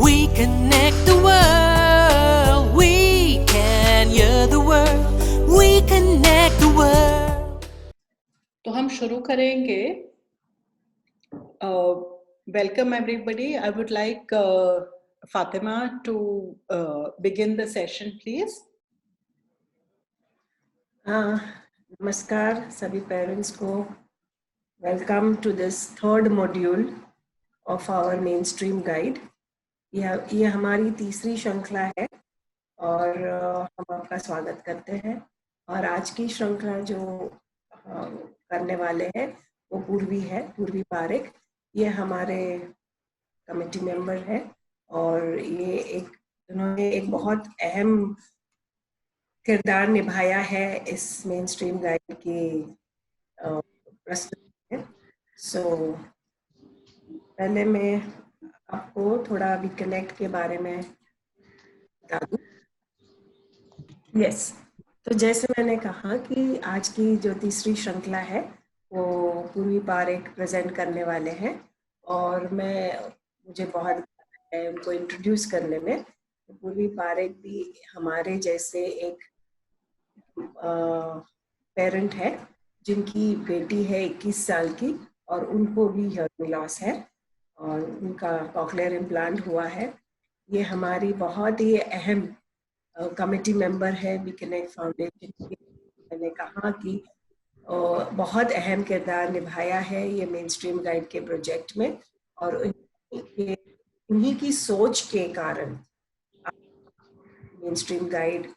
We connect the world. We can hear the world. We connect the world. तो हम शुरू करेंगे. Welcome everybody. I would like Fatima to begin the session, please. नमस्कार सभी parents को. Welcome to this third module of our mainstream guide. ये हमारी तीसरी श्रृंखला है और हम आपका स्वागत करते हैं. और आज की श्रृंखला जो करने वाले हैं वो पूर्वी पारेख. ये हमारे कमेटी मेंबर है और उन्होंने एक बहुत अहम किरदार निभाया है इस मेन स्ट्रीम गाइड की प्रस्तुति में. सो पहले मैं आपको थोड़ा वी कनेक्ट के बारे में बता दूं. यस, तो जैसे मैंने कहा कि आज की जो तीसरी श्रृंखला है वो पूर्वी पारेख प्रेजेंट करने वाले हैं और मुझे बहुत है उनको इंट्रोड्यूस करने में. पूर्वी पारेख भी हमारे जैसे एक पेरेंट है जिनकी बेटी है 21 साल की और उनको भी हियरिंग लॉस है और उनका कॉक्लियर इम्प्लांट हुआ है. ये हमारी बहुत ही अहम कमेटी मेंबर है वी कनेक्ट फाउंडेशन की. मैंने कहा कि बहुत अहम किरदार निभाया है ये मेन स्ट्रीम गाइड के प्रोजेक्ट में और उन्हीं की सोच के कारण मेन स्ट्रीम गाइड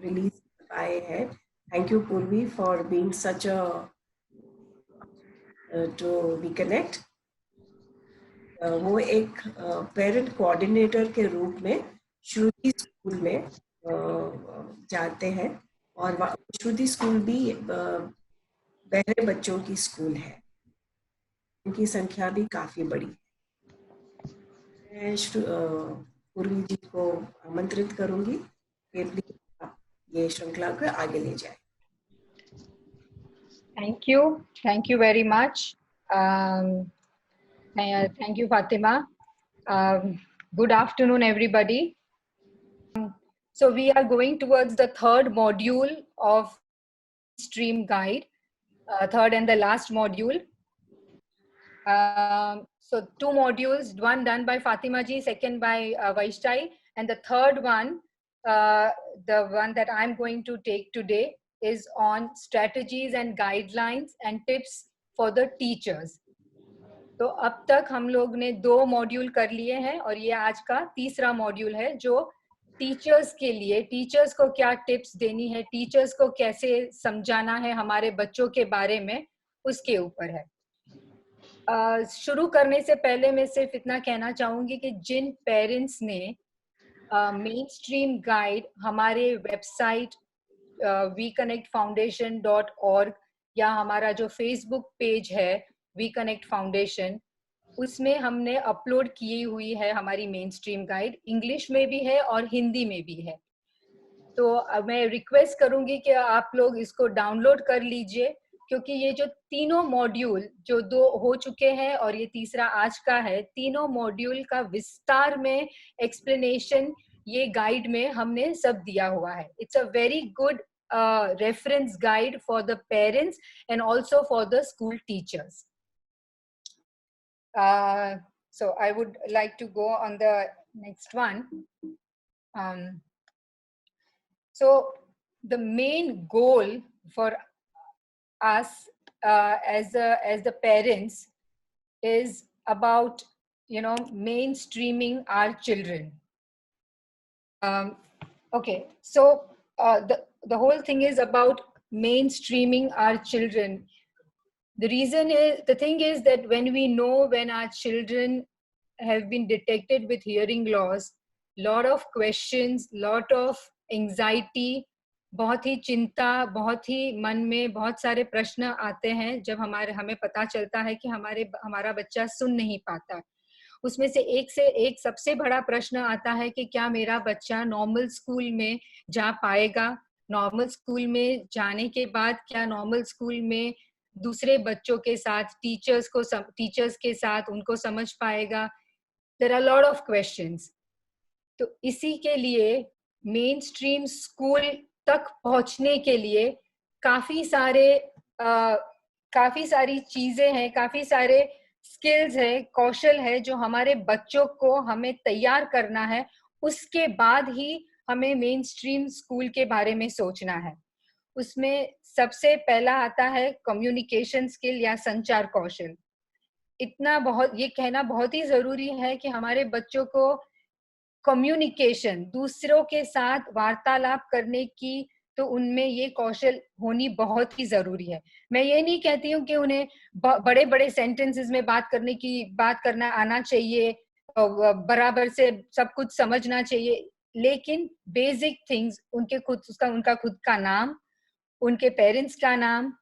रिलीज आए हैं. Thank you Purvi for being such a to we connect. वो एक पेरेंट कोऑर्डिनेटर के रूप में श्रुति स्कूल में जाते हैं और श्रुति स्कूल भी बहरे बच्चों की स्कूल है. उनकी संख्या भी काफी बड़ी है. मैं पूर्वी जी को आमंत्रित करूंगी कि प्लीज ये श्रृंखला को आगे ले जाए. Thank you very much. Thank you Fatima. Good afternoon everybody. So we are going towards the third module of stream guide, third and the last module. So two modules, one done by Fatima ji, second by Vaishtai, and the third one, the one that I'm going to take today is on strategies and guidelines and tips for the teachers. तो अब तक हम लोग ने 2 module कर लिए हैं और ये आज का तीसरा मॉड्यूल है जो टीचर्स के लिए, टीचर्स को क्या टिप्स देनी है, टीचर्स को कैसे समझाना है हमारे बच्चों के बारे में, उसके ऊपर है. शुरू करने से पहले मैं सिर्फ इतना कहना चाहूंगी कि जिन पेरेंट्स ने मेन स्ट्रीम गाइड हमारे वेबसाइट weconnectfoundation.org या हमारा जो फेसबुक पेज है वी कनेक्ट फाउंडेशन, उसमें हमने अपलोड की हुई है हमारी मेन स्ट्रीम गाइड. इंग्लिश में भी है और हिंदी में भी है. तो मैं रिक्वेस्ट करूंगी कि आप लोग इसको डाउनलोड कर लीजिए क्योंकि ये जो तीनों मॉड्यूल जो 2 हो चुके हैं और ये तीसरा आज का है, तीनों मॉड्यूल का विस्तार में एक्सप्लेनेशन ये गाइड में हमने सब दिया हुआ है. It's a very good reference guide for the parents and also for the school teachers. So I would like to go on the next one. So the main goal for us as the parents is about mainstreaming our children. Okay, so the whole thing is about mainstreaming our children. The thing is that when we know when our children have been detected with hearing loss, lot of questions, lot of anxiety, बहुत ही चिंता, बहुत ही मन में बहुत सारे प्रश्न आते हैं जब हमें पता चलता है कि हमारा बच्चा सुन नहीं पाता. उसमें से एक सबसे बड़ा प्रश्न आता है कि क्या मेरा बच्चा नॉर्मल स्कूल में जा पाएगा, नॉर्मल स्कूल में जाने के बाद क्या नॉर्मल स्कूल में दूसरे बच्चों के साथ, टीचर्स के साथ उनको समझ पाएगा. There are a lot of questions. तो इसी के लिए मेन स्ट्रीम स्कूल तक पहुंचने के लिए काफी सारी चीजें हैं, काफी सारे स्किल्स है, कौशल है जो हमारे बच्चों को हमें तैयार करना है। उसके बाद ही हमें मेन स्ट्रीम स्कूल के बारे में सोचना है। उसमें सबसे पहला आता है कम्युनिकेशन स्किल या संचार कौशल। ये कहना बहुत ही जरूरी है कि हमारे बच्चों को कम्युनिकेशन, दूसरों के साथ वार्तालाप करने की, तो उनमें ये कौशल होनी बहुत ही जरूरी है। मैं ये नहीं कहती हूँ कि उन्हें बड़े बड़े सेंटेंसेस में बात करना आना चाहिए, बराबर से सब कुछ समझना चाहिए, लेकिन बेसिक थिंग्स, उनका खुद का नाम, उनके पेरेंट्स का नाम,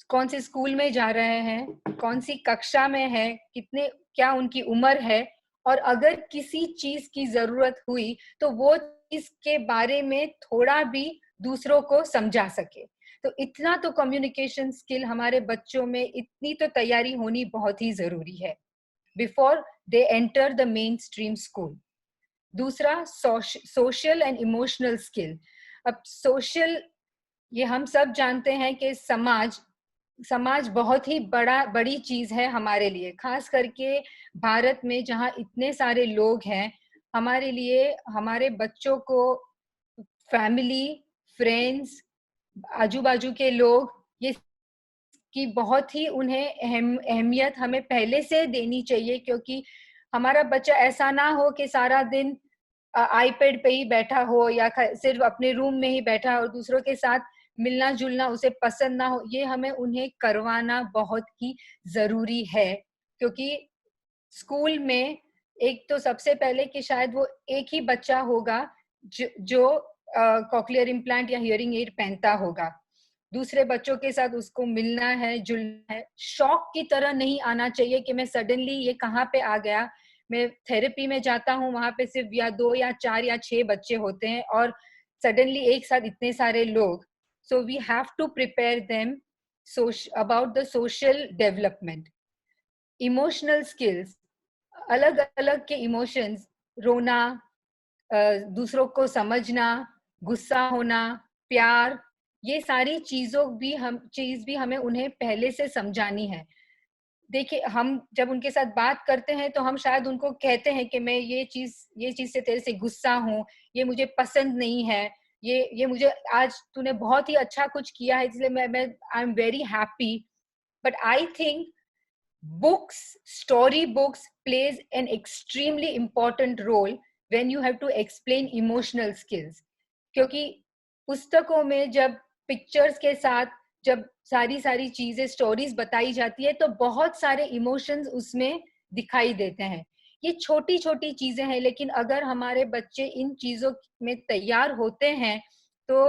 कौन से स्कूल में जा रहे हैं, कौन सी कक्षा में है, क्या उनकी उम्र है, और अगर किसी चीज की जरूरत हुई तो वो चीज के बारे में थोड़ा भी दूसरों को समझा सके। तो इतना तो कम्युनिकेशन स्किल हमारे बच्चों में, इतनी तो तैयारी होनी बहुत ही जरूरी है before they enter the main stream school. दूसरा सोशल एंड इमोशनल स्किल। अब सोशल, ये हम सब जानते हैं कि समाज बहुत ही बड़ी चीज है हमारे लिए, खास करके भारत में जहाँ इतने सारे लोग हैं। हमारे लिए, हमारे बच्चों को फैमिली, फ्रेंड्स, आजू बाजू के लोग, ये की बहुत ही उन्हें अहमियत हमें पहले से देनी चाहिए, क्योंकि हमारा बच्चा ऐसा ना हो कि सारा दिन आईपैड पे ही बैठा हो या सिर्फ अपने रूम में ही बैठा हो और दूसरों के साथ मिलना जुलना उसे पसंद ना हो। ये हमें उन्हें करवाना बहुत ही जरूरी है, क्योंकि स्कूल में एक तो सबसे पहले कि शायद वो एक ही बच्चा होगा जो कॉक्लियर इम्प्लांट या हियरिंग एड पहनता होगा। दूसरे बच्चों के साथ उसको मिलना है, जुलना है। शौक की तरह नहीं आना चाहिए कि मैं सडनली ये कहाँ पे आ गया। मैं थेरेपी में जाता हूँ, वहां पे सिर्फ या 2 या 4 या 6 बच्चे होते हैं और सडनली एक साथ इतने सारे लोग। So we have to prepare them about the social development. Emotional skills, अलग अलग के इमोशंस, रोना, दूसरों को समझना, गुस्सा होना, प्यार, ये सारी चीज भी हमें उन्हें पहले से समझानी है। देखिए, हम जब उनके साथ बात करते हैं तो हम शायद उनको कहते हैं कि मैं ये चीज से तेरे से गुस्सा हूँ, ये मुझे पसंद नहीं है, ये मुझे, आज तूने बहुत ही अच्छा कुछ किया है इसलिए मैं I am very happy. But I think story books plays an extremely important role when you have to explain emotional skills, क्योंकि पुस्तकों में जब पिक्चर्स के साथ जब सारी चीजें, स्टोरीज बताई जाती है तो बहुत सारे इमोशंस उसमें दिखाई देते हैं। ये छोटी छोटी चीजें हैं, लेकिन अगर हमारे बच्चे इन चीजों में तैयार होते हैं तो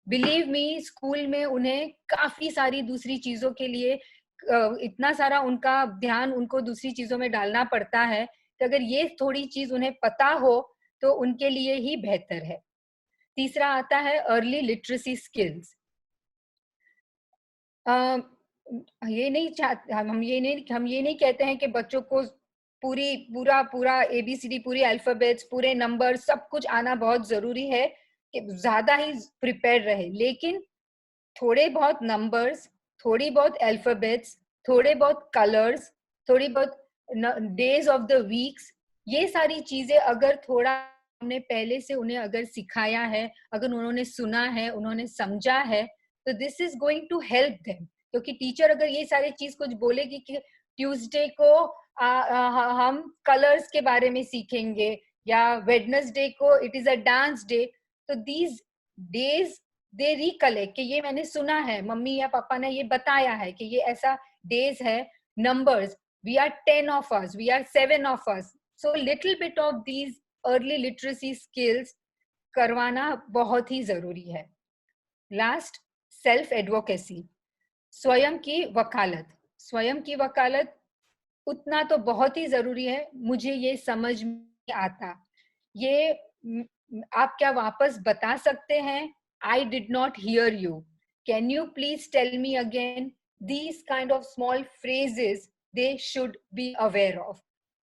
बिलीव मी, स्कूल में उन्हें काफी सारी दूसरी चीजों के लिए इतना सारा उनका ध्यान उनको दूसरी चीजों में डालना पड़ता है कि अगर ये थोड़ी चीज उन्हें पता हो तो उनके लिए ही बेहतर है। तीसरा आता है अर्ली लिटरेसी स्किल्स। हम ये नहीं कहते हैं कि बच्चों को पूरा ABCD, पूरी अल्फाबेट्स, पूरे नंबर, सब कुछ आना बहुत जरूरी है कि ज्यादा ही प्रिपेयर रहे, लेकिन थोड़े बहुत नंबर्स, थोड़ी बहुत अल्फाबेट्स, थोड़े बहुत कलर्स, थोड़ी बहुत डेज ऑफ द वीक्स, ये सारी चीजें अगर थोड़ा हमने पहले से उन्हें अगर सिखाया है, अगर उन्होंने सुना है, उन्होंने समझा है, तो this is going to help them. क्योंकि टीचर अगर ये सारी चीज कुछ बोलेगी कि ट्यूसडे को हम कलर्स के बारे में सीखेंगे या वेडनेसडे को it is a dance day, तो दीज डेज दे रिकलेक्ट कि ये मैंने सुना है, मम्मी या पापा ने ये बताया है कि ये ऐसा डेज है। Numbers, we are 10 of us, we are 7 of us, so little bit of these early literacy skills करवाना बहुत ही जरूरी है। लास्ट, सेल्फ एडवोकेसी, स्वयं की वकालत उतना तो बहुत ही जरूरी है। मुझे ये समझ में आता, ये आप क्या वापस बता सकते हैं? I did not hear you. Can you please tell me again? These kind of small phrases they should be aware of.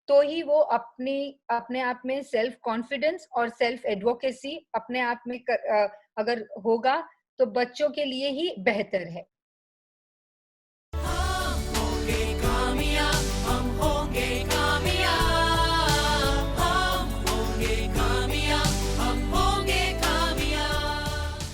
तो ही वो अपने आप में सेल्फ कॉन्फिडेंस और सेल्फ एडवोकेसी अपने आप में अगर होगा तो बच्चों के लिए ही बेहतर है।